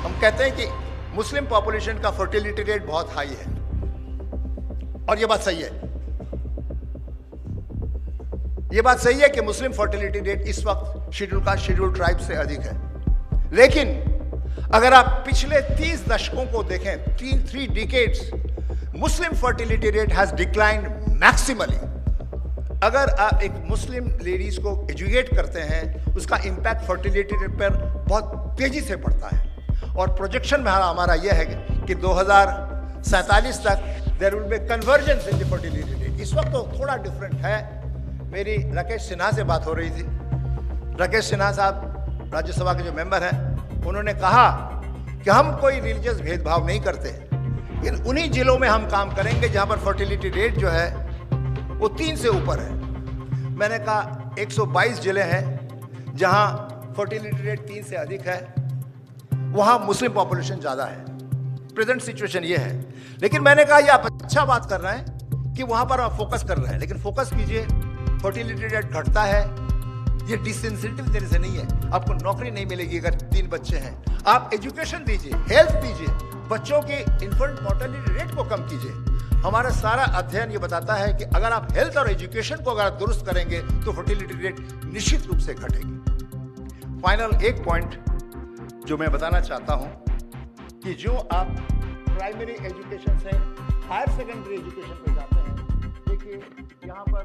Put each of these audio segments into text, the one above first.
हम कहते हैं कि मुस्लिम पॉपुलेशन का फर्टिलिटी रेट बहुत हाई है, और यह बात सही है। यह बात सही है कि मुस्लिम फर्टिलिटी रेट इस वक्त शेड्यूल ट्राइब से अधिक है। लेकिन अगर आप पिछले 30 दशकों को देखें, 3 decades, Muslim fertility rate has declined maximally. अगर आप एक मुस्लिम लेडीज को एजुकेट करते हैं, उसका इंपैक्ट फर्टिलिटी रेट पर बहुत तेजी से पड़ता है। और प्रोजेक्शन में हमारा यह है कि 2047 तक there will be convergence in the fertility rate. इस वक्त तो थोड़ा डिफरेंट है। मेरी राकेश सिन्हा से बात हो रही थी। राकेश सिन्हा साहब राज्यसभा के जो मेंबर हैं, उन्होंने कहा कि हम कोई रिलीजियस भेदभाव नहीं करते, लेकिन उन्हीं जिलों में हम काम करेंगे जहां पर फर्टिलिटी रेट जो है वो 3 से ऊपर है। मैंने कहा 122 जिले हैं जहां फर्टिलिटी रेट 3 से अधिक है, वहां मुस्लिम पॉपुलेशन ज्यादा है। प्रेजेंट सिचुएशन ये है। लेकिन मैंने कहा ये आप अच्छा बात कर रहे हैं कि वहां पर आप फोकस कर रहे हैं, लेकिन फोकस कीजिए, फर्टिलिटी रेट घटता है, ये डिसेंसिटिव देने से नहीं है। आपको नौकरी नहीं मिलेगी अगर 3 बच्चे हैं। आप एजुकेशन दीजिए, हेल्थ दीजिए, बच्चों के इन्फेंट मोर्टेलिटी रेट को कम कीजिए। हमारा सारा अध्ययन ये बताता है कि अगर आप हेल्थ और एजुकेशन को अगर दुरुस्त करेंगे तो फर्टिलिटी रेट निश्चित रूप से घटेगी। फाइनल एक पॉइंट जो मैं बताना चाहता हूं कि जो आप प्राइमरी एजुकेशन से हायर सेकेंडरी एजुकेशन पे जाते हैं, देखिए यहाँ पर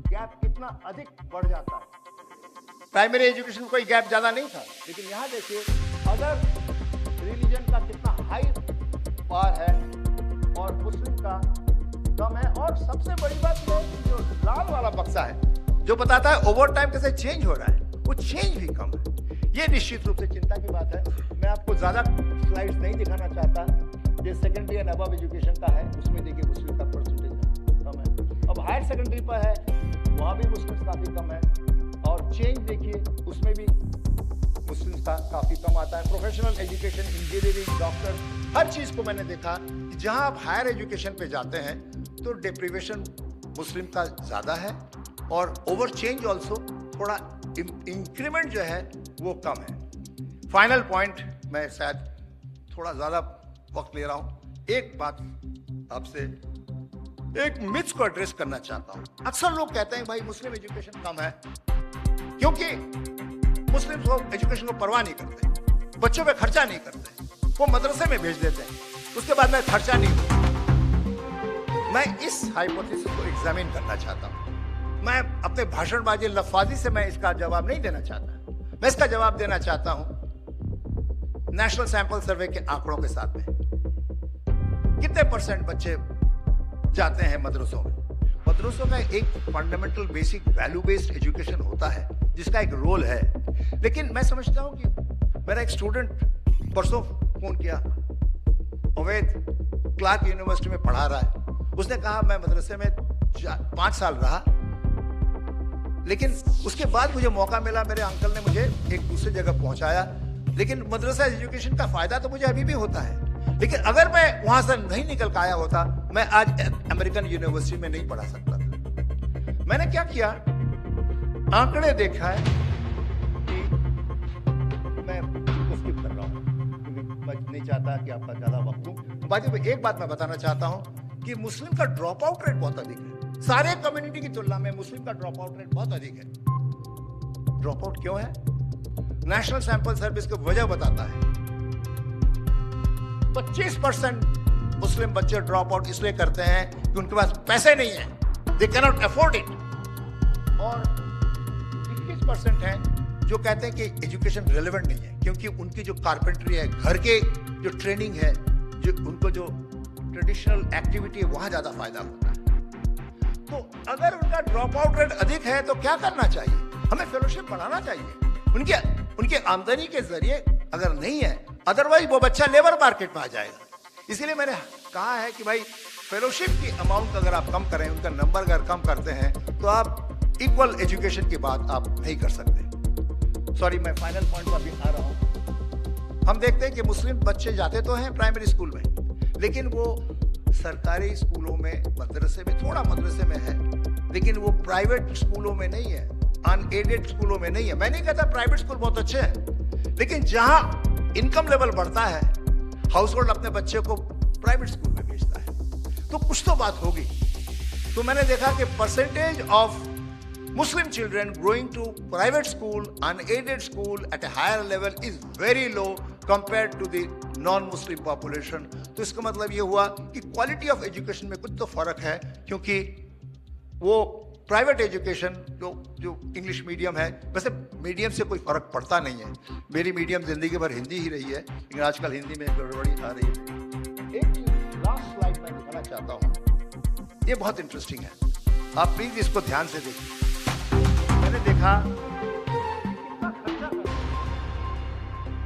गैप कितना अधिक बढ़ जाता है। प्राइमरी एजुकेशन कोई गैप ज्यादा नहीं था, लेकिन यहाँ देखिए अदर रिलीजन का कितना हाई पार है और मुस्लिम का कम है। और सबसे बड़ी बात ये जो लाल वाला बक्सा है जो बताता है ओवर टाइम कैसे चेंज हो रहा है, वो चेंज भी कम है। ये निश्चित रूप से चिंता की बात है। मैं आपको ज्यादा स्लाइड्स नहीं दिखाना चाहता। जो सेकेंडरी एंड अबव एजुकेशन का है उसमें देखिए मुस्लिम का परसेंटेज कम है। अब हायर सेकेंडरी पर है, वहां भी मुस्लिम काफी कम है। और चेंज देखिए उसमें भी मुस्लिम का काफी कम आता है। प्रोफेशनल एजुकेशन, इंजीनियरिंग, डॉक्टर, हर चीज को मैंने देखा कि जहां आप हायर एजुकेशन पे जाते हैं तो डिप्रीवेशन मुस्लिम का ज्यादा है और ओवर चेंज ऑल्सो थोड़ा इंक्रीमेंट जो है वो कम है। फाइनल पॉइंट, मैं शायद थोड़ा ज्यादा वक्त ले रहा हूं, एक बात आपसे, एक मिथ्स को एड्रेस करना चाहता हूं। अक्सर लोग कहते हैं भाई मुस्लिम एजुकेशन कम है क्योंकि मुस्लिम लोग एजुकेशन को परवाह नहीं करते, बच्चों पे खर्चा नहीं करते, वो मदरसे में भेज देते हैं, उसके बाद में खर्चा नहीं होता। मैं इस हाइपोथेसिस को एग्जामिन करना चाहता हूं। मैं अपने भाषणबाजी लफाजी से मैं इसका जवाब नहीं देना चाहता। मैं इसका जवाब देना चाहता हूं नेशनल सैंपल सर्वे के आंकड़ों के साथ में। कितने % बच्चे जाते हैं मदरसों में? मदरसों का एक fundamental basic value based education होता है जिसका एक रोल है। लेकिन मैं समझता हूं कि मेरा एक स्टूडेंट परसों फोन किया, अवैध क्लार्क यूनिवर्सिटी में पढ़ा रहा है। उसने कहा मैं मदरसे में 5 साल रहा, लेकिन उसके बाद मुझे मौका मिला, मेरे अंकल ने मुझे एक दूसरी जगह पहुंचाया। लेकिन मदरसा एजुकेशन का फायदा तो मुझे अभी भी होता है, लेकिन अगर मैं वहां से नहीं निकल के आया होता, मैं आज अमेरिकन यूनिवर्सिटी में नहीं पढ़ा सकता था। मैंने क्या किया, आंकड़े देखा है कि मैं स्किप कर रहा हूं क्योंकि मैं नहीं चाहता कि आपका ज्यादा वक्त दूं। बाकी एक बात मैं बताना चाहता हूं कि मुस्लिम का ड्रॉप आउट रेट बहुत अधिक है। सारे कम्युनिटी की तुलना में मुस्लिम का ड्रॉप आउट रेट बहुत अधिक है। ड्रॉप आउट क्यों है? नेशनल सैंपल सर्विस की वजह बताता है। 25% मुस्लिम बच्चे ड्रॉप आउट इसलिए करते हैं कि उनके पास पैसे नहीं है, they can not afford it. और 21% हैं जो कहते हैं कि एजुकेशन रिलेवेंट नहीं है क्योंकि उनकी जो कारपेंट्री है, घर के जो ट्रेनिंग है, जो उनको जो ट्रेडिशनल एक्टिविटी है, वहां ज्यादा फायदा होता है। तो अगर उनका ड्रॉप आउट रेट अधिक है तो क्या करना चाहिए? हमें फेलोशिप बढ़ाना चाहिए उनके आमदनी के जरिए। अगर नहीं है, अदरवाइज वो बच्चा लेबर मार्केट में आ जाएगा। इसीलिए मैंने कहा है कि भाई फेलोशिप की अमाउंट अगर आप कम करें, उनका नंबर अगर कम करते हैं, तो आप इक्वल एजुकेशन की बात आप नहीं कर सकते। सॉरी, मैं फाइनल पॉइंट पर भी आ रहा हूं। हम देखते हैं कि मुस्लिम बच्चे जाते तो हैं प्राइमरी स्कूल में, लेकिन वो सरकारी स्कूलों में, मदरसे में, थोड़ा मदरसे में है, लेकिन वो प्राइवेट स्कूलों में नहीं है, अनएडेड स्कूलों में नहीं है। मैं नहीं कहता प्राइवेट स्कूल बहुत अच्छे हैं, लेकिन जहां इनकम लेवल बढ़ता है, हाउस होल्ड अपने बच्चे को प्राइवेट स्कूल में भेजता है, तो कुछ तो बात होगी। तो मैंने देखा कि percentage of Muslim children going to private school, unaided school at a higher level is very low compared to the non-Muslim population. तो इसका मतलब ये हुआ कि क्वालिटी ऑफ एजुकेशन में कुछ तो फर्क है, क्योंकि वो प्राइवेट एजुकेशन जो इंग्लिश मीडियम है, वैसे मीडियम से कोई फर्क पड़ता नहीं है। मेरी मीडियम जिंदगी भर हिंदी ही रही है, लेकिन आजकल हिंदी में गड़बड़ी आ रही है। एक लास्ट स्लाइड मैं दिखाना चाहता हूँ, ये बहुत इंटरेस्टिंग है, आप प्लीज इसको ध्यान से देखिए। मैंने देखा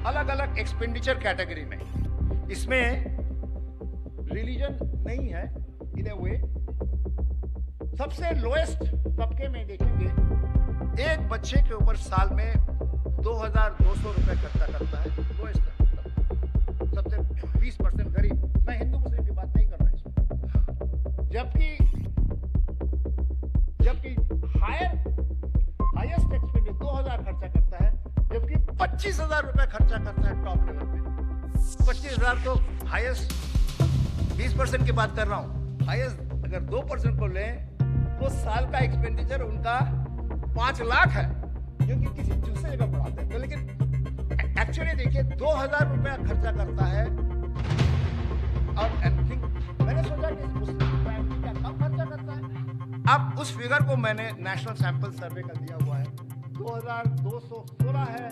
अलग अलग एक्सपेंडिचर कैटेगरी में, इसमें रिलीजन नहीं है इन ए वे। सबसे लोएस्ट तबके में देखेंगे, एक बच्चे के ऊपर साल में 2200 रुपए खर्चा करता है, लोएस्ट सबसे 20% गरीब। मैं हिंदू मुस्लिम की बात नहीं कर रहा इसमें, जबकि हाईएस्ट एक्सपेंडिचर 2000 खर्चा करता है, जबकि 25,000 रुपए खर्चा करता है टॉप लेवल पे। 25,000 तो हाईएस्ट, 20% की बात कर रहा हूं। हाईएस्ट अगर 2% को लें तो साल का एक्सपेंडिचर उनका 5 लाख है, जो कि किसी दूसरे जगह बढ़ाते हैं। तो लेकिन एक्चुअली देखिए 2000 रुपया खर्चा करता है। और मैंने सोचा कि मुस्लिम फैमिली क्या कम खर्चा करता है। अब उस फिगर को मैंने नेशनल सैंपल सर्वे का दिया हुआ है, 2216 है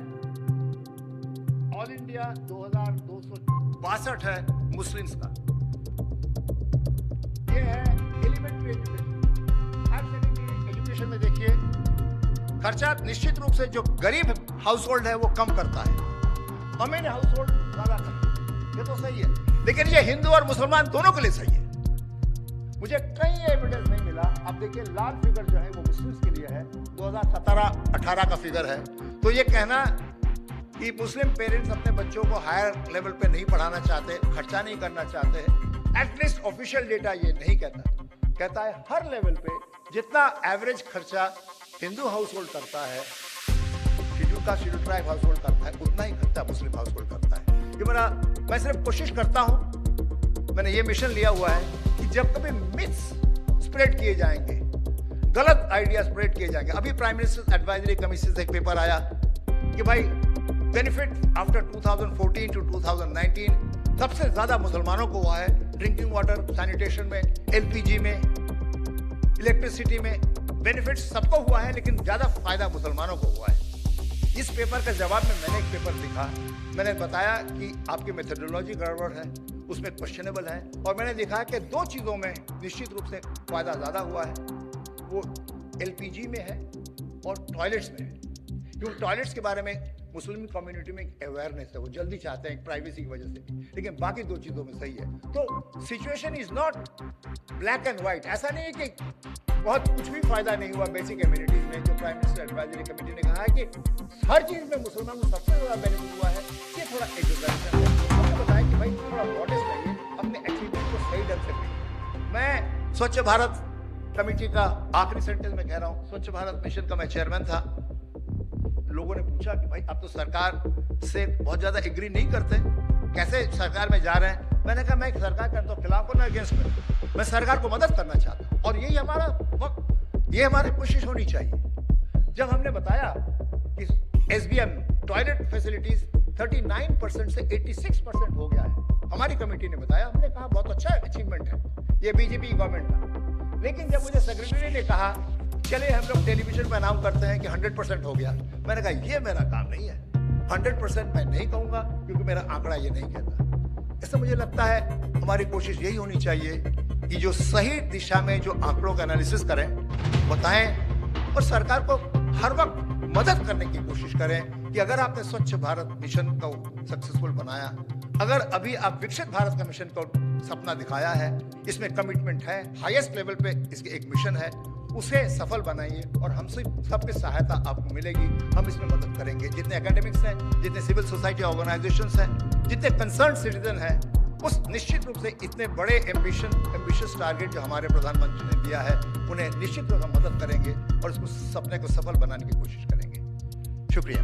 ऑल इंडिया, 2262 है मुस्लिम्स का। ये है elementary education. Higher secondary education में देखिए खर्चा निश्चित रूप से जो गरीब हाउस होल्ड है वो कम करता है, अमीर हाउस होल्ड ज्यादा करता है। ये तो सही है, लेकिन ये हिंदू और मुसलमान दोनों के लिए सही है। मुझे कहीं एविडेंस नहीं मिला। अब देखिए लाल फिगर जो है वो मुस्लिम्स के लिए है, 2017-18 का फिगर है। तो ये कहना कि मुस्लिम पेरेंट्स अपने बच्चों को हायर लेवल पे नहीं पढ़ाना चाहते, खर्चा नहीं करना चाहते, एटलीस्ट ऑफिशियल डेटा ये नहीं कहता है हर लेवल पे जितना एवरेज खर्चा हिंदू हाउस होल्ड करता है, शेड्यूल ट्राइब हाउस होल्ड करता है, उतना ही खर्चा मुस्लिम हाउस होल्ड करता है। ये मैं सिर्फ कोशिश करता हूं, मैंने ये मिशन लिया हुआ है कि जब कभी मिथ्स स्प्रेड किए जाएंगे, गलत आइडिया स्प्रेड किए जाएंगे। अभी प्राइम मिनिस्टर एडवाइजरी कमीशन से एक पेपर आया कि भाई बेनिफिट आफ्टर 2014 टू 2019 सबसे ज्यादा मुसलमानों को हुआ है, ड्रिंकिंग वाटर, सैनिटेशन में, एलपीजी में, इलेक्ट्रिसिटी में। बेनिफिट सबको हुआ है, लेकिन ज्यादा फायदा मुसलमानों को हुआ है। इस पेपर के जवाब में मैंने एक पेपर लिखा, मैंने बताया कि आपकी मेथोडोलॉजी गड़बड़ है, उसमें क्वेश्चनेबल है, और मैंने देखा कि 2 चीजों में निश्चित रूप से फायदा ज्यादा हुआ है, वो एलपीजी में है और टॉयलेट्स में है। क्योंकि टॉयलेट्स के बारे में मुस्लिम कम्युनिटी में अवेयरनेस है, वो जल्दी चाहते हैं प्राइवेसी की वजह से, लेकिन बाकी 2 चीजों में सही है। तो situation is not black and white. ऐसा नहीं है कि बहुत कुछ भी फायदा नहीं हुआ बेसिक कम्युनिटीज में। जो प्राइम मिनिस्टर एडवाइजरी कमेटी ने कहा है कि हर चीज में मुसलमान को सबसे ज्यादा बेनिफिट हुआ है, ये थोड़ा एग्जैजरेशन है। हमने बताया कि भाई थोड़ा मॉडेस्ट रहिए, अपने अचीवमेंट को सही ढंग से करिए। मैं स्वच्छ भारत कमेटी का आखिरी सेंटेंस में कह रहा हूँ, स्वच्छ भारत मिशन का मैं चेयरमैन था। लोगों ने पूछा कि भाई आप तो सरकार से बहुत ज्यादा एग्री नहीं करते, कैसे सरकार में जा रहे हैं? मैंने कहा मैं सरकार के तो खिलाफ हूं ना अगेंस्ट में, मैं सरकार को मदद करना चाहता हूं, और यही हमारा वक्त, ये हमारी कोशिश होनी चाहिए। जब हमने बताया कि एसबीएम टॉयलेट फैसिलिटीज 39% से 86% हो गया है, हमारी कमेटी ने बताया, हमने कहा बहुत अच्छा अचीवमेंट है ये बीजेपी गवर्नमेंट का। लेकिन जब मुझे सेक्रेटरी ने कहा चले हम लोग टेलीविजन पर अनाउंस करते हैं कि 100% हो गया, मैंने कहा ये मेरा काम नहीं है, 100% मैं नहीं कहूंगा, क्योंकि मेरा आंकड़ा ये नहीं कहता। इससे मुझे लगता है हमारी कोशिश यही होनी चाहिए कि जो सही दिशा में जो आंकड़ों का एनालिसिस करें, बताएं, और सरकार को हर वक्त मदद करने की कोशिश करें कि अगर आपने स्वच्छ भारत मिशन को सक्सेसफुल बनाया, अगर अभी आप विकसित भारत का मिशन को सपना दिखाया है, इसमें कमिटमेंट है, हाईएस्ट लेवल पे इसके एक मिशन है, उसे सफल बनाइए, और हमसे सबकी सहायता आपको मिलेगी। हम इसमें मदद करेंगे, जितने एकेडमिक्स हैं, जितने सिविल सोसाइटी ऑर्गेनाइजेशंस हैं, जितने कंसर्न सिटीजन हैं, उस निश्चित रूप से इतने बड़े एम्बिशियस टारगेट जो हमारे प्रधानमंत्री ने दिया है, उन्हें निश्चित रूप से मदद करेंगे और इसको सपने को सफल बनाने की कोशिश करेंगे। शुक्रिया।